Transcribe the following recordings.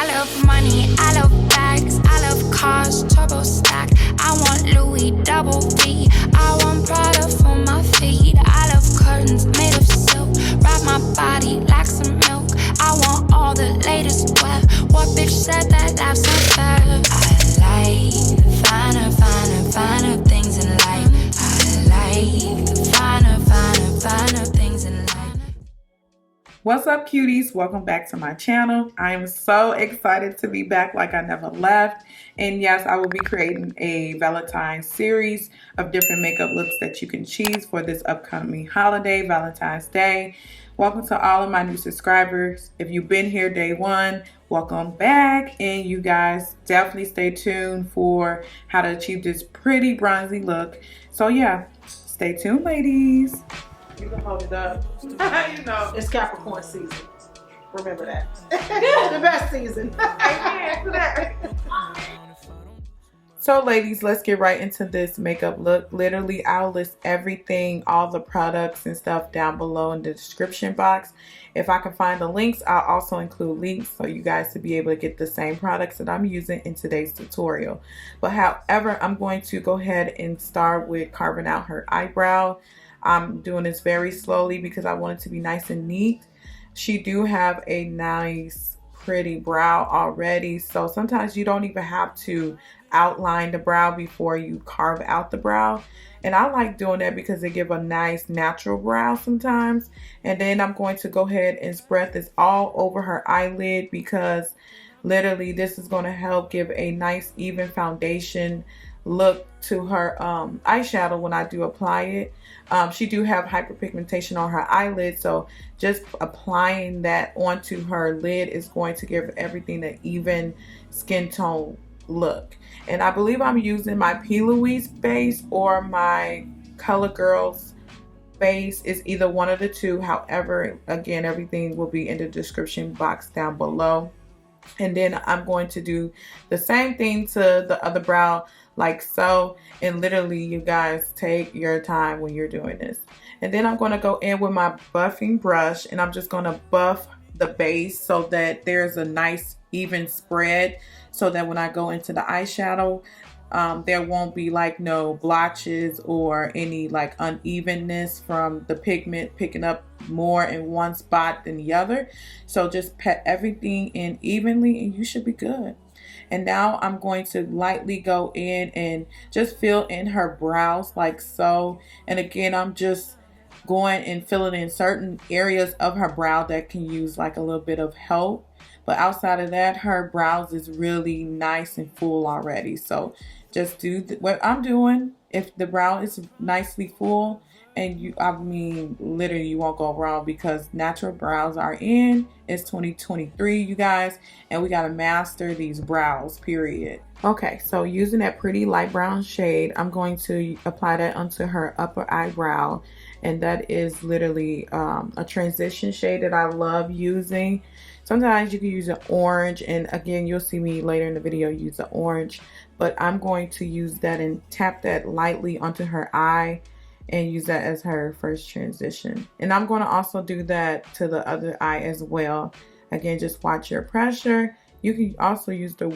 I love money, I love bags, I love cars, turbo stack. I want Louis double V, I want Prada for my feet. I love curtains made of silk, wrap my body like some milk. I want all the latest wear. What bitch said that life's unfair? I like the finer things in life. I like the finer things in life. What's up, cuties? Welcome back to my channel. I am so excited to be back like I never left. And yes, I will be creating a Valentine's series of different makeup looks that you can choose for this upcoming holiday, Valentine's Day. Welcome to all of my new subscribers. If you've been here day one, welcome back. And you guys definitely stay tuned for how to achieve this pretty bronzy look. So yeah, stay tuned, ladies. You can hold it up. You know. It's Capricorn season. Remember that. The best season. Amen to that. So ladies, let's get right into this makeup look. Literally, I'll list everything, all the products and stuff down below in the description box. If I can find the links, I'll also include links for you guys to be able to get the same products that I'm using in today's tutorial. But however, I'm going to go ahead and start with carving out her eyebrow. I'm doing this very slowly because I want it to be nice and neat. She do have a nice, pretty brow already. So sometimes you don't even have to outline the brow before you carve out the brow. And I like doing that because it gives a nice natural brow sometimes. And then I'm going to go ahead and spread this all over her eyelid because literally this is going to help give a nice even foundation look to her eyeshadow when I do apply it. She do have hyperpigmentation on her eyelid, so just applying that onto her lid is going to give everything an even skin tone look. And I believe I'm using my P. Louise base or my Colorgurlz base. Is either one of the two. However, again, everything will be in the description box down below. And then I'm going to do the same thing to the other brow like so. And literally, you guys, take your time when you're doing this. And then I'm going to go in with my buffing brush and I'm just going to buff the base so that there's a nice even spread, so that when I go into the eyeshadow, there won't be like no blotches or any like unevenness from the pigment picking up more in one spot than the other. So just pat everything in evenly and you should be good. And now I'm going to lightly go in and just fill in her brows like so. And again, I'm just going and filling in certain areas of her brow that can use like a little bit of help. But outside of that, her brows is really nice and full already. So just do what I'm doing. If the brow is nicely full, and I mean, literally you won't go wrong because natural brows are in. It's 2023, you guys, and we got to master these brows, period. Okay, so using that pretty light brown shade, I'm going to apply that onto her upper eyebrow. And that is literally a transition shade that I love using. Sometimes you can use an orange, and again, you'll see me later in the video use the orange. But I'm going to use that and tap that lightly onto her eye and use that as her first transition. And I'm going to also do that to the other eye as well. Again, just watch your pressure. You can also use the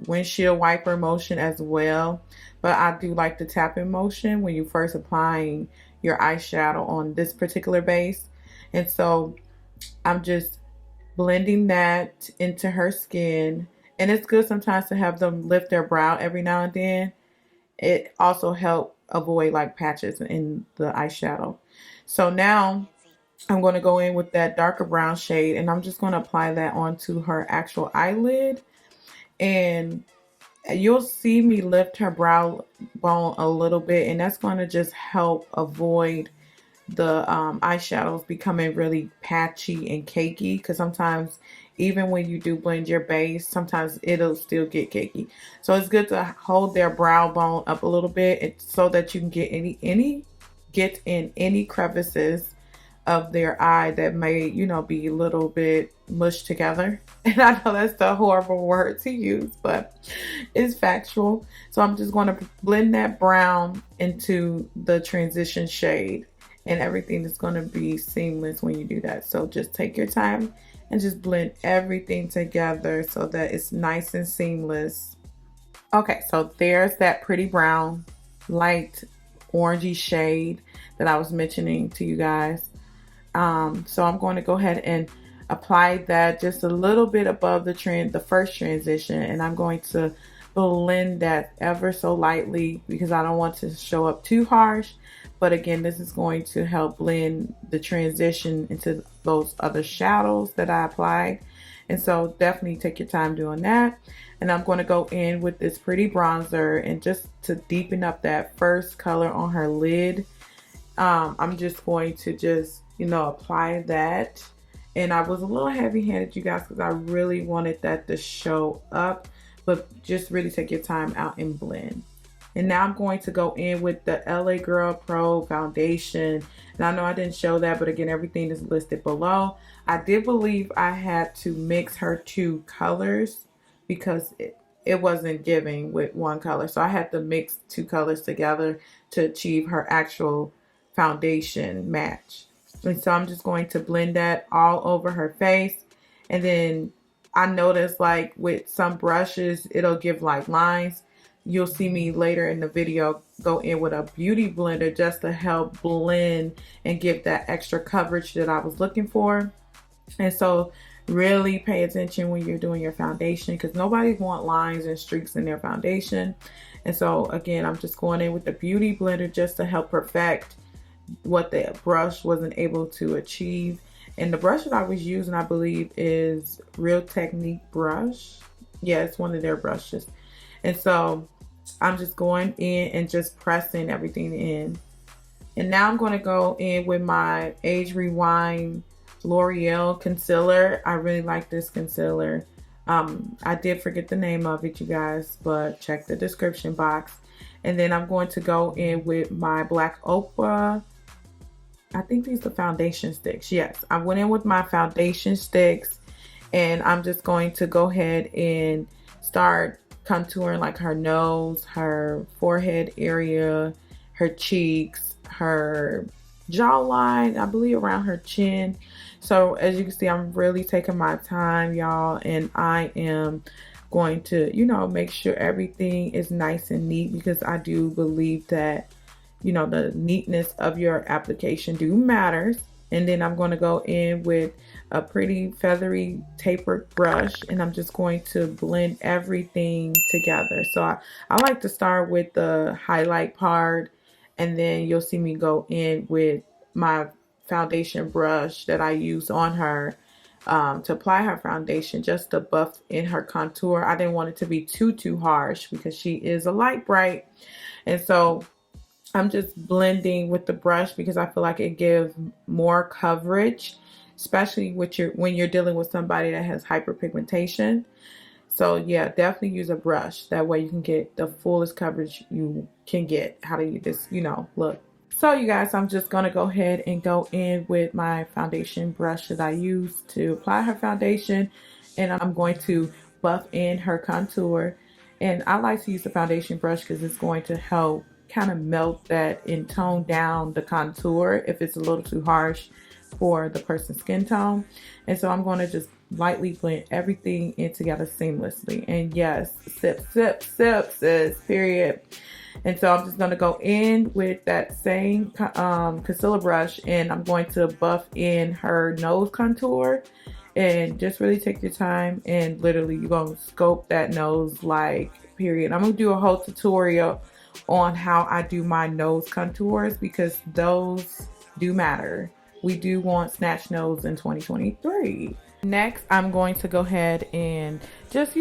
windshield wiper motion as well. But I do like the tapping motion when you first applying your eyeshadow on this particular base. And so I'm just blending that into her skin. And it's good sometimes to have them lift their brow every now and then. It also helps avoid like patches in the eyeshadow. So now I'm going to go in with that darker brown shade and I'm just going to apply that onto her actual eyelid. And you'll see me lift her brow bone a little bit, and that's going to just help avoid the eyeshadows becoming really patchy and cakey, because sometimes even when you do blend your base, sometimes it'll still get cakey. So it's good to hold their brow bone up a little bit so that you can get in any crevices of their eye that may, you know, be a little bit mushed together. And I know that's the horrible word to use, but it's factual. So I'm just going to blend that brown into the transition shade, and everything is going to be seamless when you do that. So just take your time and just blend everything together so that it's nice and seamless. Okay, so there's that pretty brown, light orangey shade that I was mentioning to you guys. So I'm going to go ahead and apply that just a little bit above the first transition, and I'm going to blend that ever so lightly because I don't want to show up too harsh. But again, this is going to help blend the transition into those other shadows that I applied. And so definitely take your time doing that. And I'm going to go in with this pretty bronzer, and just to deepen up that first color on her lid, I'm just going to apply that. And I was a little heavy-handed, you guys, because I really wanted that to show up. But just really take your time out and blend. And now I'm going to go in with the LA Girl Pro foundation. And I know I didn't show that, but again, everything is listed below. I did believe I had to mix her two colors because it wasn't giving with one color. So I had to mix two colors together to achieve her actual foundation match. And so I'm just going to blend that all over her face. And then I noticed, like, with some brushes, it'll give like lines. You'll see me later in the video go in with a beauty blender just to help blend and give that extra coverage that I was looking for. And so really pay attention when you're doing your foundation, because nobody wants lines and streaks in their foundation. And so again, I'm just going in with the beauty blender just to help perfect what the brush wasn't able to achieve. And the brush that I was using, I believe, is Real Technique brush. Yeah, it's one of their brushes. And so I'm just going in and just pressing everything in. And now I'm going to go in with my Age Rewind L'Oreal concealer. I really like this concealer. I did forget the name of it, you guys, but check the description box. And then I'm going to go in with my Black Opal. I think these are foundation sticks. Yes, I went in with my foundation sticks, and I'm just going to go ahead and start contouring like her nose, her forehead area, her cheeks, her jawline, I believe around her chin. So as you can see, I'm really taking my time, y'all, and I am going to, make sure everything is nice and neat, because I do believe that, the neatness of your application do matters. And then I'm going to go in with a pretty feathery tapered brush, and I'm just going to blend everything together. So I like to start with the highlight part, and then you'll see me go in with my foundation brush that I use on her to apply her foundation, just to buff in her contour. I didn't want it to be too harsh because she is a light bright. And so I'm just blending with the brush because I feel like it gives more coverage, especially when you're dealing with somebody that has hyperpigmentation. So yeah, definitely use a brush. That way you can get the fullest coverage you can get. How do you just, look. So you guys, I'm just going to go ahead and go in with my foundation brush that I use to apply her foundation. And I'm going to buff in her contour. And I like to use the foundation brush because it's going to help kind of melt that and tone down the contour if it's a little too harsh for the person's skin tone. And so I'm going to just lightly blend everything in together seamlessly. And yes, sip, sis, period. And so I'm just going to go in with that same concealer brush, and I'm going to buff in her nose contour. And just really take your time, and literally you're going to scope that nose like, period. I'm going to do a whole tutorial on how I do my nose contours, because those do matter. We do want snatch nose in 2023. Next, I'm going to go ahead and just,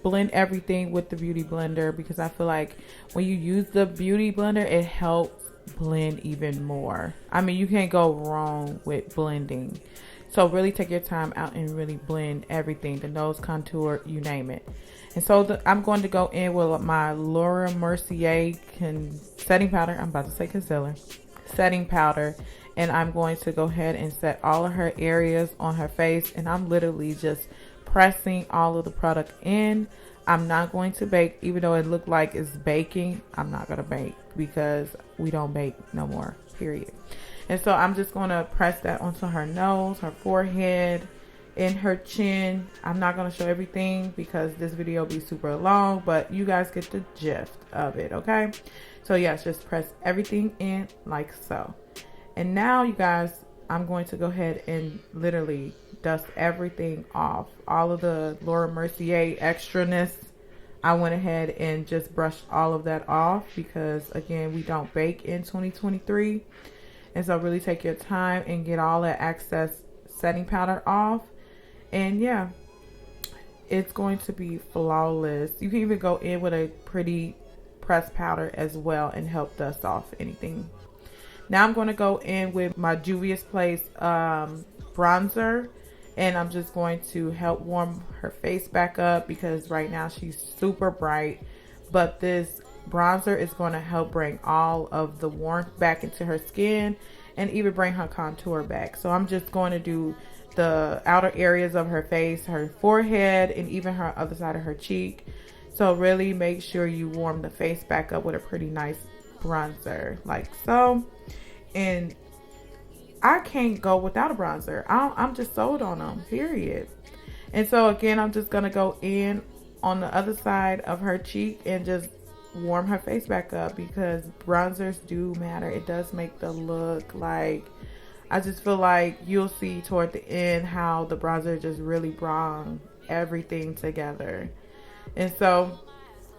blend everything with the beauty blender, because I feel like when you use the beauty blender, it helps blend even more. I mean, you can't go wrong with blending. So really take your time out and really blend everything, the nose contour, you name it. And so I'm going to go in with my Laura Mercier setting powder. I'm about to say concealer. Setting powder. And I'm going to go ahead and set all of her areas on her face. And I'm literally just pressing all of the product in. I'm not going to bake, even though it looked like it's baking. I'm not going to bake because we don't bake no more, period. And so I'm just going to press that onto her nose, her forehead, in her chin. I'm not going to show everything because this video will be super long, but you guys get the gist of it, okay? So yes, just press everything in like so. And now you guys, I'm going to go ahead and literally dust everything off. All of the Laura Mercier extraness, I went ahead and just brushed all of that off because again, we don't bake in 2023. And so really take your time and get all that excess setting powder off. And yeah, it's going to be flawless. You can even go in with a pretty pressed powder as well and help dust off anything. Now I'm going to go in with my Juvia's Place bronzer. And I'm just going to help warm her face back up because right now she's super bright. But this bronzer is going to help bring all of the warmth back into her skin and even bring her contour back. So I'm just going to do the outer areas of her face, her forehead, and even her other side of her cheek. So really make sure you warm the face back up with a pretty nice bronzer like so. And I can't go without a bronzer. I'm just sold on them, period. And so again, I'm just going to go in on the other side of her cheek and just warm her face back up because bronzers do matter. It does make the look like, I just feel like you'll see toward the end how the bronzer just really brought everything together. And so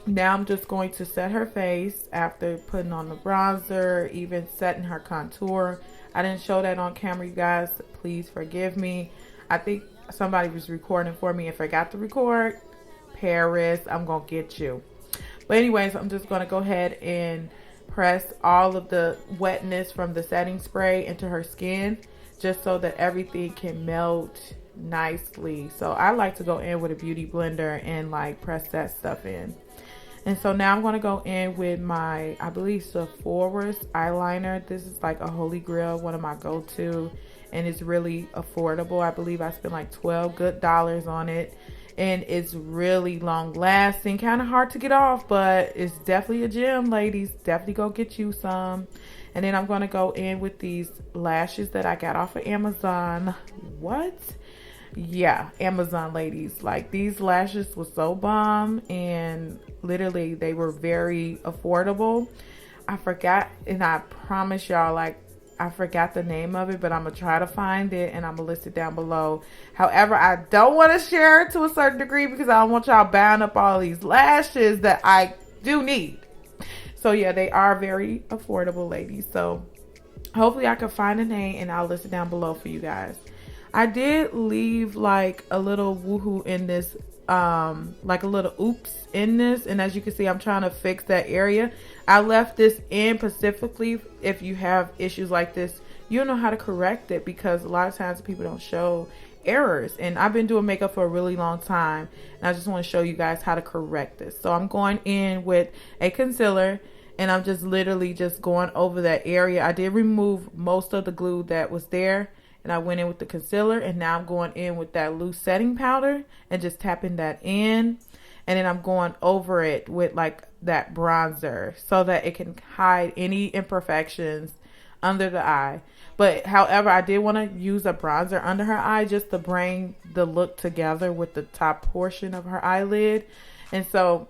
now I'm just going to set her face after putting on the bronzer, even setting her contour. I didn't show that on camera, you guys. Please forgive me. I think somebody was recording for me and forgot to record. Paris, I'm going to get you. But anyways, I'm just going to go ahead and press all of the wetness from the setting spray into her skin just so that everything can melt nicely. So I like to go in with a beauty blender and like press that stuff in. And so now I'm going to go in with my, I believe, Sephora's eyeliner. This is like a holy grail, one of my go-to, and it's really affordable. I believe I spent like $12 good on it, and it's really long lasting, kind of hard to get off, but it's definitely a gem, ladies. Definitely go get you some. And then I'm going to go in with these lashes that I got off of Amazon. What? Yeah, Amazon, ladies. Like, these lashes were so bomb, and literally they were very affordable. I forgot, and I promise y'all, like, I forgot the name of it, but I'm gonna try to find it and I'm gonna list it down below. However, I don't want to share it to a certain degree because I don't want y'all buying up all these lashes that I do need. So yeah, they are very affordable, ladies. So hopefully I can find a name and I'll list it down below for you guys. I did leave like a little woohoo in this, like a little oops in this. And as you can see, I'm trying to fix that area. I left this in specifically if you have issues like this, you'll know how to correct it because a lot of times people don't show errors. And I've been doing makeup for a really long time. And I just want to show you guys how to correct this. So I'm going in with a concealer and I'm just literally just going over that area. I did remove most of the glue that was there. And I went in with the concealer and now I'm going in with that loose setting powder and just tapping that in. And then I'm going over it with like that bronzer so that it can hide any imperfections under the eye. But however, I did want to use a bronzer under her eye just to bring the look together with the top portion of her eyelid. And so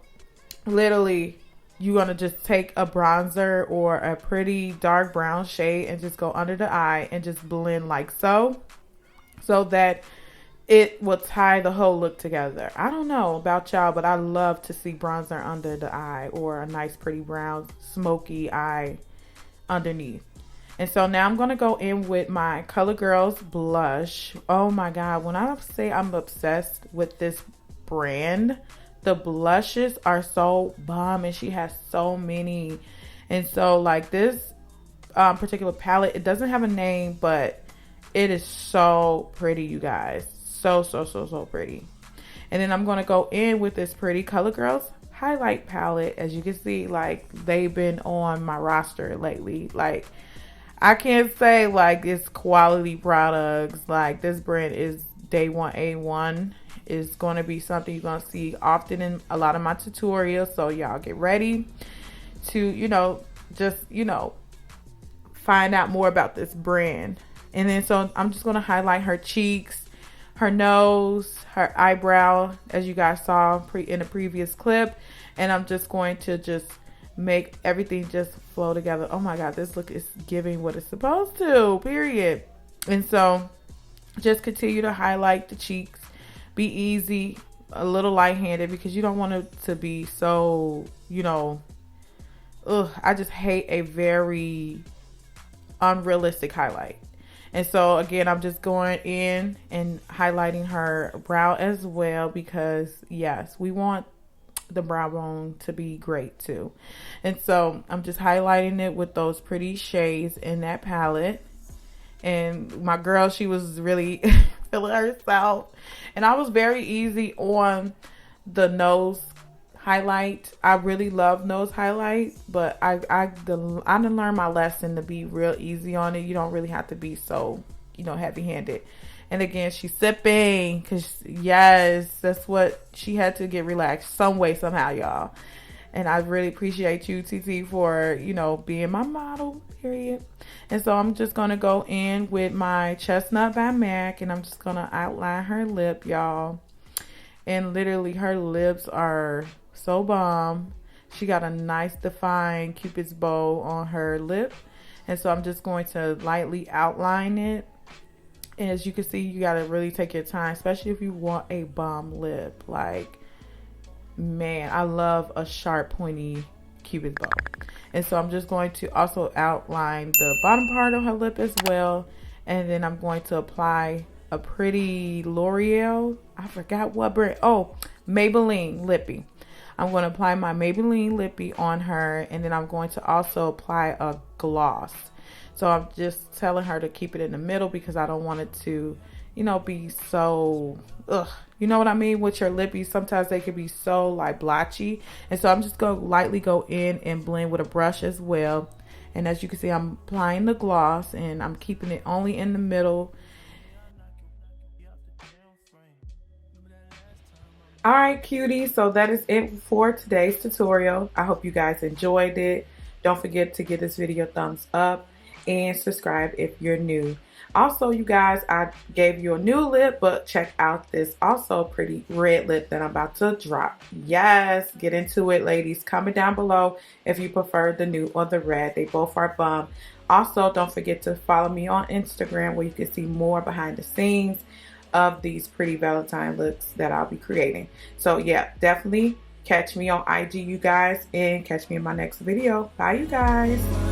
literally you're going to just take a bronzer or a pretty dark brown shade and just go under the eye and just blend like so that it will tie the whole look together. I don't know about y'all, but I love to see bronzer under the eye or a nice pretty brown smoky eye underneath. And so now I'm going to go in with my Colorgurlz blush. Oh my God. When I say I'm obsessed with this brand, the blushes are so bomb and she has so many. And so like this particular palette, it doesn't have a name, but it is so pretty, you guys. So pretty. And then I'm going to go in with this pretty Colorgurlz highlight palette. As you can see, like they've been on my roster lately. Like I can't say like it's quality products. Like this brand is day one A1. Is going to be something you're going to see often in a lot of my tutorials. So y'all get ready to, just, find out more about this brand. And then so I'm just going to highlight her cheeks, her nose, her eyebrow, as you guys saw in the previous clip. And I'm just going to just make everything just flow together. Oh my God, this look is giving what it's supposed to, period. And so just continue to highlight the cheeks. Be easy, a little light-handed, because you don't want it to be so, you know, I just hate a very unrealistic highlight. And so again, I'm just going in and highlighting her brow as well, because yes, we want the brow bone to be great too. And so I'm just highlighting it with those pretty shades in that palette. And my girl, she was really feeling herself. And I was very easy on the nose highlight. I really love nose highlight, but I done learned my lesson to be real easy on it. You don't really have to be so, you know, heavy-handed. And again, she's sipping, because yes, that's what she had to get relaxed some way, somehow, y'all. And I really appreciate you, TT, for, you know, being my model, period. And so I'm just going to go in with my Chestnut by MAC, and I'm just going to outline her lip, y'all. And literally, her lips are so bomb. She got a nice defined Cupid's bow on her lip. And so I'm just going to lightly outline it. And as you can see, you got to really take your time, especially if you want a bomb lip. Like, man, I love a sharp, pointy Cupid's bow. And so I'm just going to also outline the bottom part of her lip as well. And then I'm going to apply a pretty L'Oreal, I forgot what brand, oh, Maybelline lippy. I'm going to apply my Maybelline lippy on her, and then I'm going to also apply a gloss. So I'm just telling her to keep it in the middle, because I don't want it to, you know, be so, you know what I mean? With your lippies, sometimes they can be so like blotchy. And so I'm just going to lightly go in and blend with a brush as well. And as you can see, I'm applying the gloss, and I'm keeping it only in the middle. Alright, cuties, so that is it for today's tutorial. I hope you guys enjoyed it. Don't forget to give this video a thumbs up and subscribe if you're new. Also, you guys, I gave you a new lip, but check out this also pretty red lip that I'm about to drop. Yes, get into it, ladies. Comment down below if you prefer the new or the red. They both are bomb. Also, don't forget to follow me on Instagram, where you can see more behind the scenes of these pretty Valentine looks that I'll be creating. So yeah, definitely catch me on IG, you guys, and catch me in my next video. Bye, you guys.